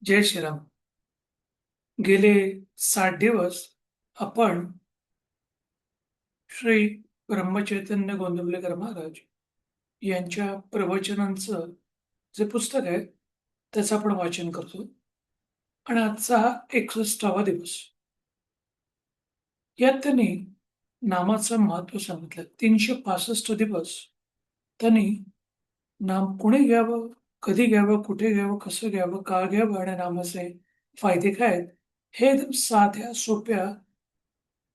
जय श्रीराम. गेले 60 दिवस आपण श्री ब्रह्मचैतन्य गोंदवलेकर महाराज यांच्या प्रवचनांचं जे पुस्तक आहे त्याचं आपण वाचन करतो. आणि आजचा हा 61वा दिवस. यात त्यांनी नामाचं महत्व सांगितलं. 365 दिवस त्यांनी नाम कोणी घ्यावं, कधी घ्यावं, कुठे घ्यावं, कसं घ्यावं, का घ्यावं आणि नामाचे फायदे काय आहेत, हे एकदम साध्या सोप्या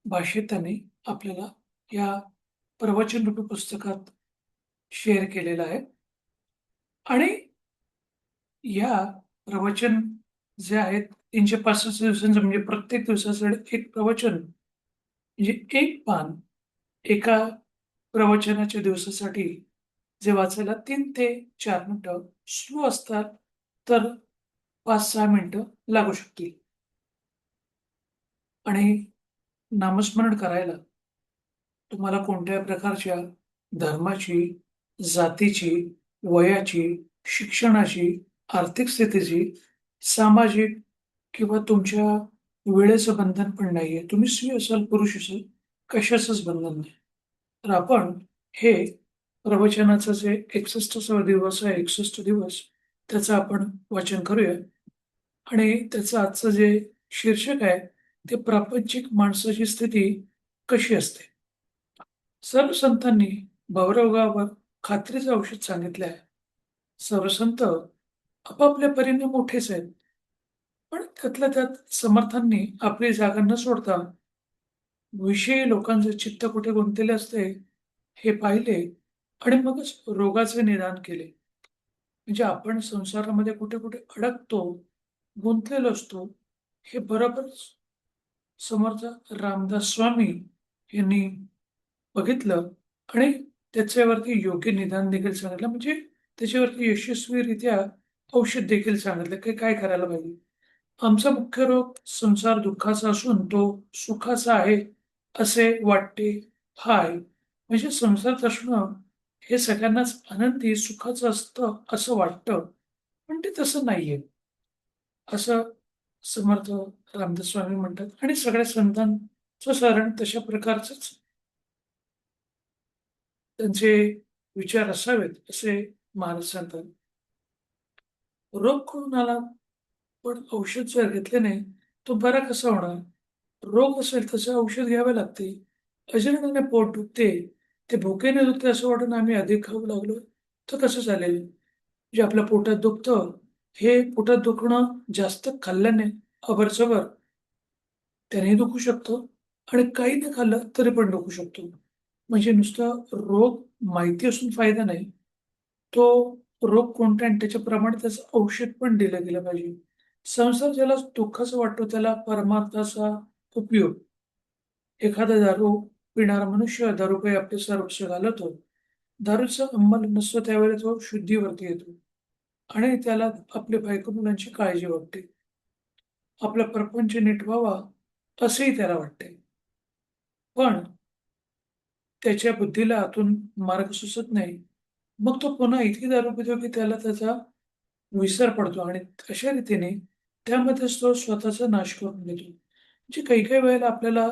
भाषेत त्यांनी आपल्याला या प्रवचनरूपी पुस्तकात शेअर केलेलं आहे. आणि या प्रवचन जे आहेत 365 दिवसांचं म्हणजे प्रत्येक दिवसाचं एक प्रवचन म्हणजे एक पान एका प्रवचनाच्या दिवसासाठी जे वाचायला 3 ते 4 मिनिटं स्लो असतात तर 5-6 मिनिटं लागू शकतील. आणि नामस्मरण करायला तुम्हाला कोणत्या प्रकारच्या धर्माची, जातीची, वयाची, शिक्षणाची, आर्थिक स्थितीची, सामाजिक किंवा तुमच्या वेळेचं बंधन पण नाहीये. तुम्ही स्त्री असाल, पुरुष असाल, कशाचंच बंधन नाही. तर आपण हे प्रवचनाचं जे 61वा दिवस आहे, 61 दिवस, त्याचं आपण वाचन करूया. आणि त्याचं आजचं जे शीर्षक आहे, ते प्रापंचिक माणसाची स्थिती कशी असते. सर्व संतांनी भवरोगावर खात्रीचं औषध सांगितलं आहे. सर्व संत आपापल्या परीने मोठेच आहेत, पण त्यातल्या त्यात समर्थांनी आपली जागा न सोडता विषयी लोकांचे चित्त कुठे गुंतलेले असते हे पाहिले आणि मगच रोगाचे निदान केले. म्हणजे आपण संसारामध्ये कुठे कुठे अडकतो, गुंतलेलो असतो, हे बरोबर समर्थ रामदास स्वामी यांनी बघितलं आणि त्याच्यावरती योग्य निदान देखील सांगितलं. म्हणजे त्याच्यावरती यशस्वीरित्या औषध देखील सांगितलं की काय करायला पाहिजे. आमचा मुख्य रोग संसार दुःखाचा असून तो सुखाचा आहे असे वाटते हाय. म्हणजे संसारात असणं हे सगळ्यांनाच आनंदी सुखाचं असतं असं वाटतं, पण ते तसं नाहीये असं समर्थ रामदास स्वामी म्हणतात. आणि सगळ्या संतांचं साधारण तशा प्रकारचंच त्यांचे विचार असावेत असे महाराज सांगतात. रोग कळून आला पण औषध जर घेतले नाही तो बरा कसा होणार. रोग असेल तसं औषध घ्यावे लागते. अजीर्णाने पोट दुखते, ते भुकेने दुखते असं वाटून आम्ही अधिक खाऊ लागलो तर कसं चालेल. जे आपल्या पोटात दुखतं हे पोटात दुखणं जास्त खाल्ल्याने अबरसबर त्यानेही दुखू शकतो आणि काही न खाल्लं तरी पण दुखू शकतो. म्हणजे नुसतं रोग माहिती असून फायदा नाही. तो रोग कोणता आणि त्याच्याप्रमाणे त्याचं औषध पण दिलं गेलं पाहिजे. संसार ज्याला दुःखाचा वाटतो त्याला परमार्थाचा उपयोग. एखादा दारू पिणारा मनुष्य दारूपायी आपले सर्वस्व घालवतो. दारूचं अंमल नसतो त्यावेळेस तो शुद्धीवरती येतो आणि त्याला आपल्या बायको मुलांची काळजी वाटते. आपला प्रपंच नीट व्हावा असेही त्याला वाटते. पण त्याच्या बुद्धीला आतून मार्ग सुचत नाही. मग तो पुन्हा इतकी दारू पितो की त्याला त्याचा विसर पडतो आणि अशा रीतीने त्यामध्येच तो स्वतःचा नाश करून घेतो. म्हणजे काही-काही वेळेला आपल्याला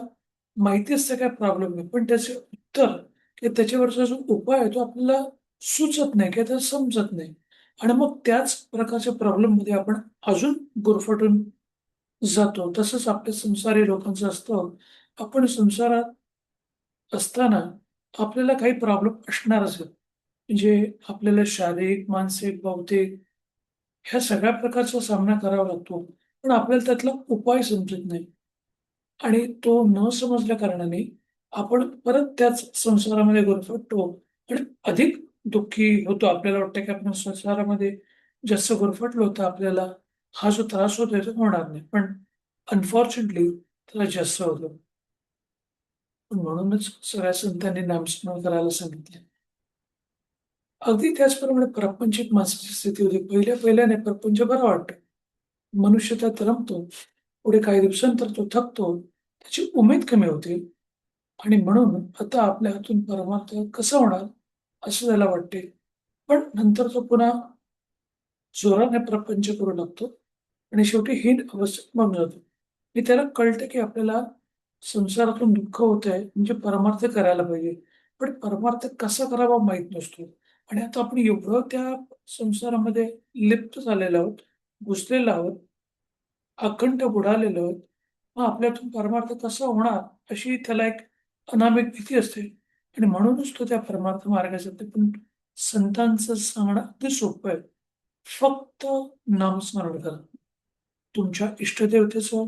माहिती असतं काय प्रॉब्लेम आहे, पण त्याचे उत्तर किंवा त्याच्यावरचा जो उपाय आहे तो आपल्याला सुचत नाही किंवा त्याला समजत नाही. आणि मग त्याच प्रकारच्या प्रॉब्लेममध्ये आपण अजून गुरफटून जातो. तसंच आपल्या संसारी लोकांचं असतं. आपण संसारात असताना आपल्याला काही प्रॉब्लेम असणारच आहेत. म्हणजे आपल्याला शारीरिक, मानसिक, बौद्धिक ह्या सगळ्या प्रकारचा सामना करावा लागतो. पण आपल्याला त्यातला उपाय समजत नाही आणि तो न समजल्या कारणाने आपण परत त्याच संसारामध्ये गुरफटतो आणि अधिक दुःखी होतो. आपल्याला वाटतं की आपण संसारामध्ये जास्त गुरफटलो तर आपल्याला हा जो त्रास होतोय तो होणार नाही. पण अनफॉर्च्युनेटली त्याला जास्त होतो. पण म्हणूनच सगळ्या संतांनी नामस्मरण करायला सांगितले. अगदी त्याचप्रमाणे प्रापंचिक माणसाची स्थिती होती. पहिल्या-पहिल्याने प्रपंच बरं वाटतं. मनुष्य त्यात रमतो. पुढे काही दिवसानंतर तो थकतो. त्याची उमेद कमी होते आणि म्हणून आता आपल्या हातून परमार्थ कसा होणार असं त्याला वाटते. पण नंतर तो पुन्हा जोराने प्रपंच करू लागतो आणि शेवटी ही अवस्थेत मग्न जातो. आणि त्याला कळतं की आपल्याला संसारातून दुःख होतंय म्हणजे परमार्थ करायला पाहिजे. पण परमार्थ कसा करावा माहीत नसतो. आणि आता आपण एवढं त्या संसारामध्ये लिप्त झालेलो आहोत, घुसलेलो आहोत, अखंड बुडालेलो आहोत. मग आपल्यातून परमार्थ कसा होणार अशी त्याला एक अनामिक भीती असते. आणि म्हणूनच तो त्या परमार्थ मार्गाला जातो. पण संतांचं सांगणं अगदी सोपं आहे. फक्त नामस्मरण करा. तुमच्या इष्टदेवतेचं,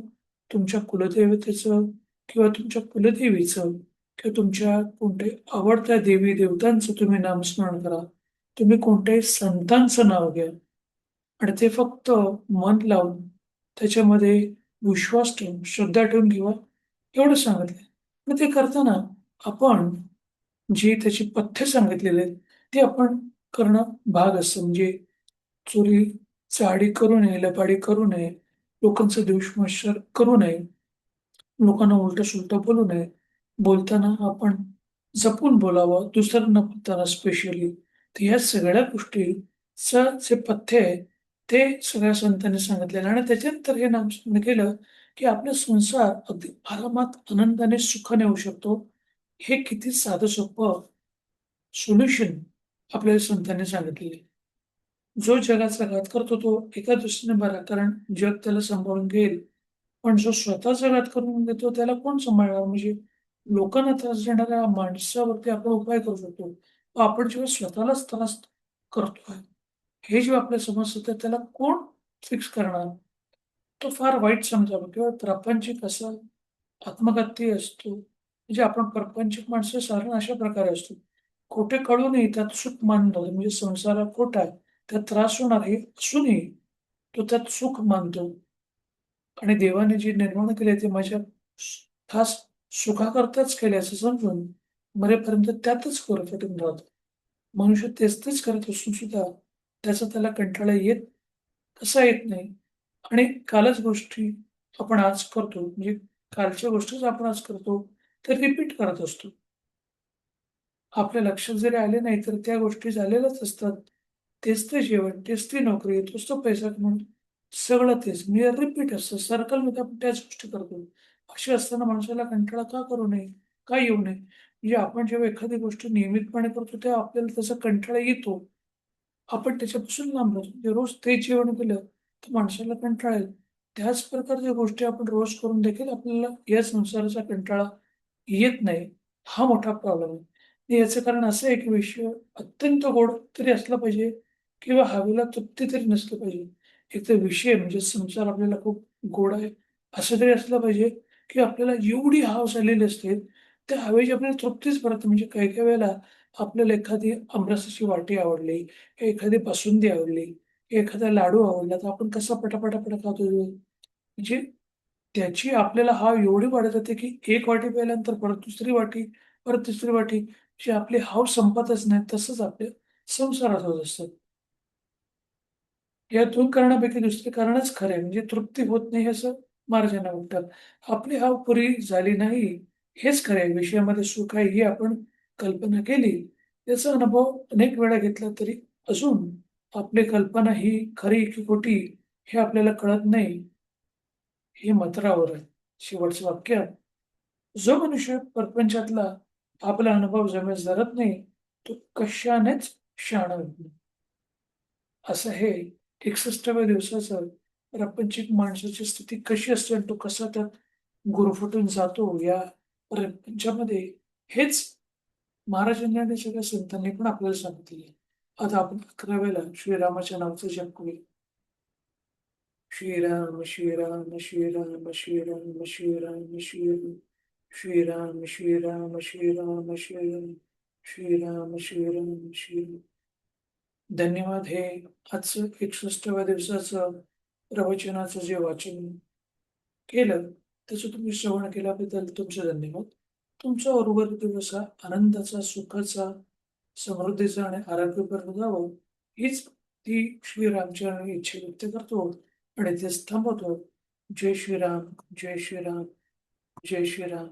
तुमच्या कुलदेवतेचं किंवा तुमच्या कुलदेवीचं किंवा तुमच्या कोणत्याही आवडत्या देवी-देवतांचं तुम्ही नामस्मरण करा. तुम्ही कोणत्याही संतांचं नाव घ्या आणि ते फक्त मन लावून त्याच्यामध्ये विश्वास ठेवून, श्रद्धा ठेवून घेवा, एवढं सांगितलंय. पण ते करताना आपण जी त्याची पथ्य सांगितलेली आहेत, ती आपण करणं भाग असतं. म्हणजे चोरी, चाडी करू नये, लबाडी करू नये, लोकांचा द्वेष करू नये, लोकांना उलटं-सुलटं बोलू नये. बोलताना आपण जपून बोलावं, दुसऱ्यांना बोलताना स्पेशली. तर ह्या सगळ्या गोष्टीचं जे पथ्य आहे, ते सगळ्या संतांनी सांगितलेलं आहे आणि त्याच्यानंतर हे नामस्मरण केलं, की आपला संसार अगदी आरामात, आनंदाने, सुखाने होऊ शकतो. हे किती साधं सोपं सोल्युशन आपल्याला संतांनी सांगितलेलं आहे. जो जगाचा घात करतो तो एका दृष्टीने बरा, कारण जग त्याला सांभाळून घेईल. पण जो स्वतःचा घात करून घेतो त्याला कोण सांभाळणार? म्हणजे लोकांना त्रास देणाऱ्या माणसावरती आपण उपाय करू शकतो. पण आपण जेव्हा स्वतःलाच त्रास करतोय, हे जेव्हा आपल्या समजतं तर त्याला कोण फिक्स करणार? तो फार वाईट समजावा किंवा प्रापंचिक असा आत्मघाती असतो. म्हणजे आपण प्रापंचिक माणसं साधारण अशा प्रकारे असतो. खोटे कळूनही त्यात सुख मानतो. म्हणजे संसार खोटा आहे. त्यात त्रास होणार हे असूनही तो त्यात सुख मानतो आणि देवाने जे निर्माण केले ते माझ्या खास सुखाकरताच केले असं समजून मरेपर्यंत त्यातच गुरफटून राहतो. मनुष्य तेच करत असून सुद्धा त्याचा त्याला कंटाळा येत कसा येत नाही आणि कालच गोष्टी आपण आज करतो म्हणजे कालच्या गोष्टीच आपण आज करतो, तर रिपीट करत असतो. आपल्या लक्षात जरी आले नाही, तर त्या गोष्टी झालेल्याच असतात. तेच ते जेवण, तेच ती नोकरी, तोच तो पैसा कमवणं, सगळं तेच. म्हणजे रिपीट असतं. सर्कलमध्ये आपण त्याच गोष्टी करतो. अशी असताना माणसाला कंटाळा का करू नये? का येऊ नये? म्हणजे आपण जेव्हा एखादी गोष्ट नियमितपणे करतो, तेव्हा आपल्याला त्याचा कंटाळा येतो. आपण त्याच्यापासून लांब राहतो. म्हणजे रोज तेच जेवण केलं, तर माणसाला कंटाळा येईल. त्याच प्रकारच्या गोष्टी आपण रोज करून देखील आपल्याला या संसाराचा कंटाळा येत नाही. हा मोठा प्रॉब्लेम आहे. आणि याचं कारण असं आहे, की विषय अत्यंत गोड तरी असला पाहिजे किंवा हवेला तृप्ती तरी नसलं पाहिजे. एक तर विषय म्हणजे संसार आपल्याला खूप गोड आहे, असं तरी असलं पाहिजे, की आपल्याला एवढी हौस आलेली असते, त्या हवेची आपल्याला तृप्तीच भरत नाही. म्हणजे काही-काही वेळेला आपल्याला एखादी आमरसाची वाटी आवडली, एखादी बासुंदी आवडली, एखादा लाडू आवडला, तर आपण कसा पटापटा खातो. म्हणजे त्याची आपल्याला हाव एवढी वाढत जाते, की एक वाटी प्यायल्यानंतर परत दुसरी वाटी, परत तिसरी वाटी, अशी आपली हौस संपतच नाही. तसंच आपल्या संसारात होत असतं. या 2 कारणापैकी दुसरे कारणच खरं आहे. म्हणजे तृप्ती होत नाही असं महाराजांना वाटतं. आपली हाव पुरी झाली नाही, हेच खरं आहे. विषयामध्ये सुख आहे ही आपण कल्पना केली. याचा अनुभव अनेक वेळा घेतला तरी अजून आपली कल्पना ही खरी की खोटी हे आपल्याला कळत नाही. हे मंत्रावर आहे. शेवटचं वाक्य, जो मनुष्य प्रपंचातला आपला अनुभव जमेस धरत नाही, तो कशानेच शहाणा होत नाही. असं हे 61व्या दिवसाचं प्रापंचिक माणसाची स्थिती कशी असते आणि तो कसा त्यात गुरफटून जातो या प्रपंचामध्ये, हेच महाराजांनी आणि सगळ्या संतांनी पण आपल्याला सांगितलेलं आहे. आता आपण 11व्याला श्रीरामाच्या नावाचा जप करूया. श्रीराम श्रीराम श्रीराम श्रीराम श्रीराम श्रीराम श्रीराम श्रीराम श्रीराम श्रीराम श्रीराम श्रीराम श्रीराम. धन्यवाद. हे आजचं 61व्या दिवसाचं प्रवचनाचं जे वाचन केलं, त्याचं तुम्ही श्रवण केल्याबद्दल तुमचे धन्यवाद. तुमचा उर्वरित दिवस हा आनंदाचा, सुखाचा, समृद्धीचा आणि आरोग्यपूर्ण जावो, हीच ती श्रीरामचरणी इच्छा व्यक्त करतो आणि इथेच थांबवतो. जय श्रीराम, जय श्रीराम, जय श्रीराम.